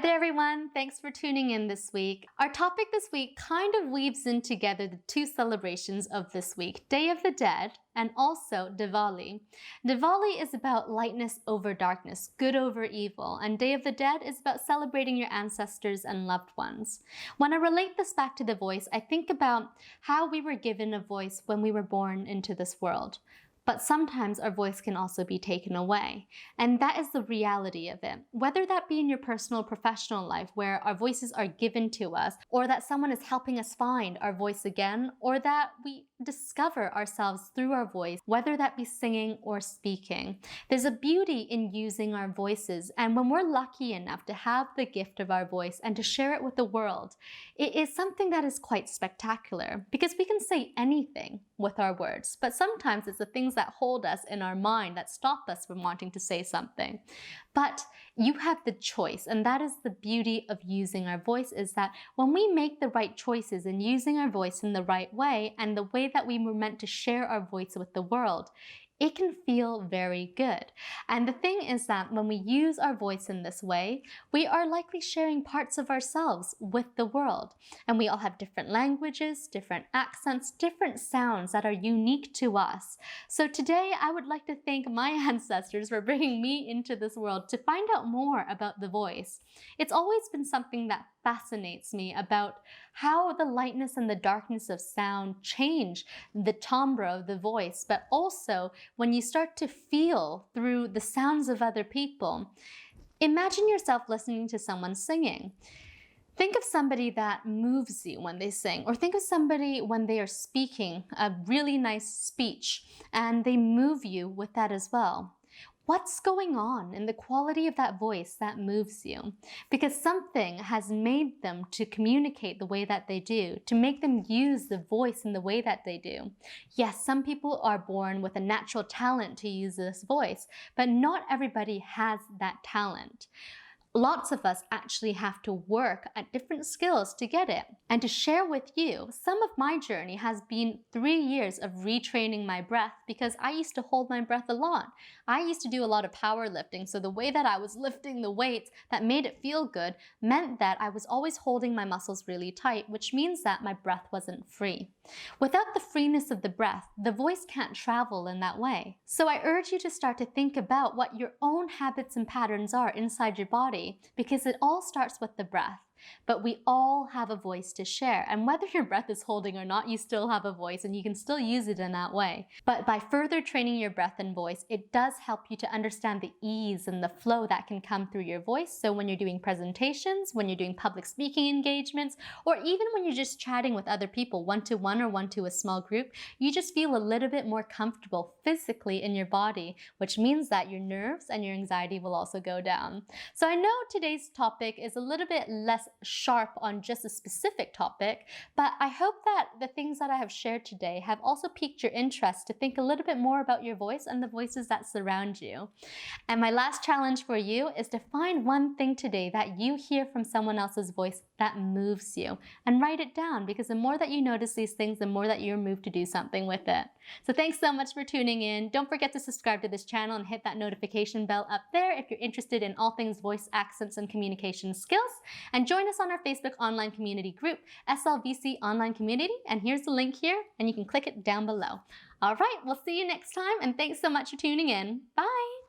there, everyone. Thanks for tuning in this week. Our topic this week kind of weaves in together the two celebrations of this week, Day of the Dead and also Diwali. Diwali is about lightness over darkness, good over evil, and Day of the Dead is about celebrating your ancestors and loved ones. When I relate this back to the voice, I think about how we were given a voice when we were born into this world. But sometimes our voice can also be taken away. And that is the reality of it. Whether that be in your personal or professional life where our voices are given to us, or that someone is helping us find our voice again, or that we discover ourselves through our voice, whether that be singing or speaking. There's a beauty in using our voices. And when we're lucky enough to have the gift of our voice and to share it with the world, it is something that is quite spectacular because we can say anything with our words, but sometimes it's the things that hold us in our mind that stop us from wanting to say something. But you have the choice, and that is the beauty of using our voice, is that when we make the right choices in using our voice in the right way and the way that we were meant to share our voice with the world, it can feel very good. And the thing is that when we use our voice in this way, we are likely sharing parts of ourselves with the world. And we all have different languages, different accents, different sounds that are unique to us. So today I would like to thank my ancestors for bringing me into this world to find out more about the voice. It's always been something that fascinates me about how the lightness and the darkness of sound change the timbre of the voice, but also when you start to feel through the sounds of other people. Imagine yourself listening to someone singing. Think of somebody that moves you when they sing, or think of somebody when they are speaking a really nice speech and they move you with that as well. What's going on in the quality of that voice that moves you? Because something has made them to communicate the way that they do, to make them use the voice in the way that they do. Yes, some people are born with a natural talent to use this voice, but not everybody has that talent. Lots of us actually have to work at different skills to get it. And to share with you, some of my journey has been 3 years of retraining my breath because I used to hold my breath a lot. I used to do a lot of powerlifting, so the way that I was lifting the weights that made it feel good meant that I was always holding my muscles really tight, which means that my breath wasn't free. Without the freeness of the breath, the voice can't travel in that way. So I urge you to start to think about what your own habits and patterns are inside your body, because it all starts with the breath. But we all have a voice to share, and whether your breath is holding or not, you still have a voice and you can still use it in that way. But by further training your breath and voice, it does help you to understand the ease and the flow that can come through your voice. So when you're doing presentations, when you're doing public speaking engagements, or even when you're just chatting with other people, one-to-one or one-to a small group, you just feel a little bit more comfortable physically in your body, which means that your nerves and your anxiety will also go down. So I know today's topic is a little bit less sharp on just a specific topic, but I hope that the things that I have shared today have also piqued your interest to think a little bit more about your voice and the voices that surround you. And my last challenge for you is to find one thing today that you hear from someone else's voice that moves you, and write it down, because the more that you notice these things, the more that you're moved to do something with it. So thanks so much for tuning in. Don't forget to subscribe to this channel and hit that notification bell up there if you're interested in all things voice, accents, and communication skills. And join us on our Facebook online community group, SLVC Online Community, and here's the link here, and you can click it down below. All right, we'll see you next time, and thanks so much for tuning in. Bye!